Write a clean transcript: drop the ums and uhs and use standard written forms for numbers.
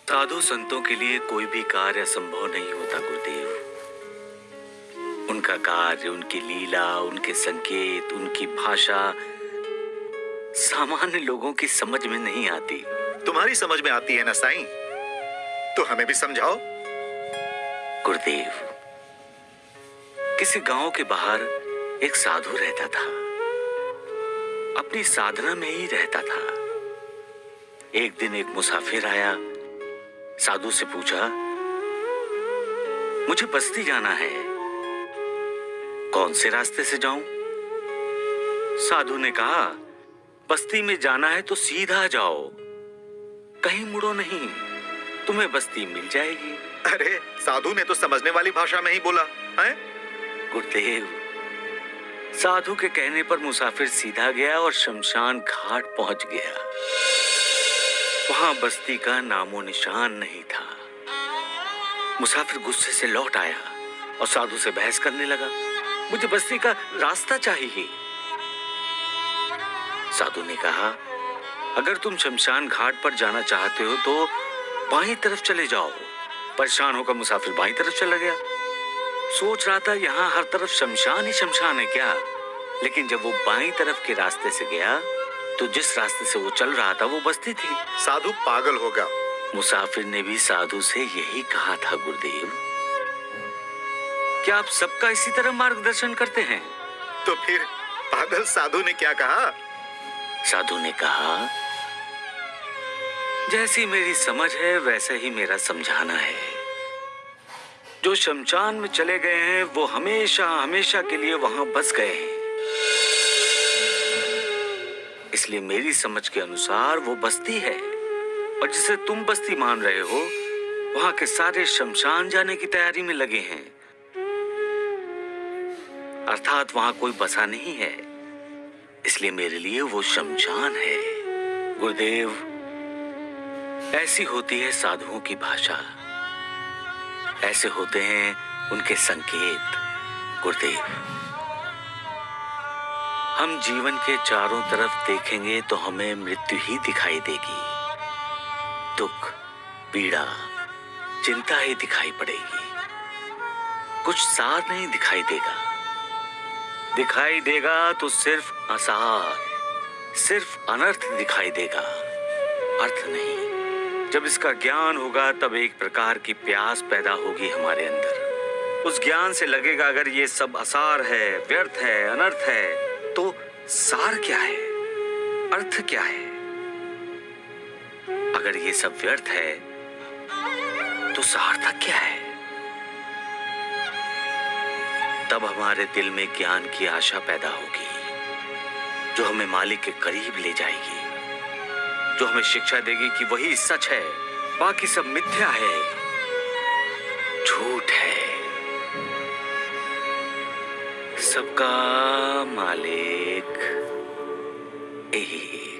साधु संतों के लिए कोई भी कार्य असंभव नहीं होता गुरुदेव। उनका कार्य, उनकी लीला, उनके संकेत, उनकी भाषा सामान्य लोगों की समझ में नहीं आती। तुम्हारी समझ में आती है ना साईं, तो हमें भी समझाओ। गुरुदेव, किसी गांव के बाहर एक साधु रहता था। अपनी साधना में ही रहता था। एक दिन एक मुसाफिर आया, साधु से पूछा, मुझे बस्ती जाना है, कौन से रास्ते से जाऊं? साधु ने कहा, बस्ती में जाना है तो सीधा जाओ, कहीं मुड़ो नहीं, तुम्हें बस्ती मिल जाएगी। अरे साधु ने तो समझने वाली भाषा में ही बोला है। गुरुदेव, साधु के कहने पर मुसाफिर सीधा गया और शमशान घाट पहुंच गया। वहां बस्ती का नामो निशान नहीं था। मुसाफिर गुस्से से लौट आया और साधु से बहस करने लगा, मुझे बस्ती का रास्ता चाहिए। साधु ने कहा, अगर तुम शमशान घाट पर जाना चाहते हो तो बाईं तरफ चले जाओ। परेशान होकर मुसाफिर बाईं तरफ चला गया। सोच रहा था यहाँ हर तरफ शमशान ही शमशान है क्या, लेकिन जब वो बाईं तरफ के रास्ते से गया तो जिस रास्ते से वो चल रहा था वो बस्ती थी। साधु पागल होगा। मुसाफिर ने भी साधु से यही कहा था गुरुदेव। क्या आप सबका इसी तरह मार्गदर्शन करते हैं? तो फिर पागल साधु ने क्या कहा? साधु ने कहा, जैसी मेरी समझ है वैसे ही मेरा समझाना है। जो शमशान में चले गए हैं वो हमेशा हमेशा के लिए वहां बस गए हैं, इसलिए मेरी समझ के अनुसार वो बस्ती है, और जिसे तुम बस्ती मान रहे हो वहां के सारे शमशान जाने की तैयारी में लगे हैं, अर्थात वहां कोई बसा नहीं है, इसलिए मेरे लिए वो शमशान है। गुरुदेव, ऐसी होती है साधुओं की भाषा, ऐसे होते हैं उनके संकेत। गुरुदेव, हम जीवन के चारों तरफ देखेंगे तो हमें मृत्यु ही दिखाई देगी। दुख, पीड़ा, चिंता ही दिखाई पड़ेगी, कुछ सार नहीं दिखाई देगा। दिखाई देगा तो सिर्फ आसार, सिर्फ अनर्थ दिखाई देगा, अर्थ नहीं। जब इसका ज्ञान होगा तब एक प्रकार की प्यास पैदा होगी हमारे अंदर। उस ज्ञान से लगेगा अगर ये सब आसार है, व्यर्थ है, अनर्थ है, तो सार क्या है, अर्थ क्या है? अगर ये सब व्यर्थ है तो सार्थक क्या है? तब हमारे दिल में ज्ञान की आशा पैदा होगी, जो हमें मालिक के करीब ले जाएगी, जो हमें शिक्षा देगी कि वही सच है, बाकी सब मिथ्या है, झूठ है। सबका मालिक एक।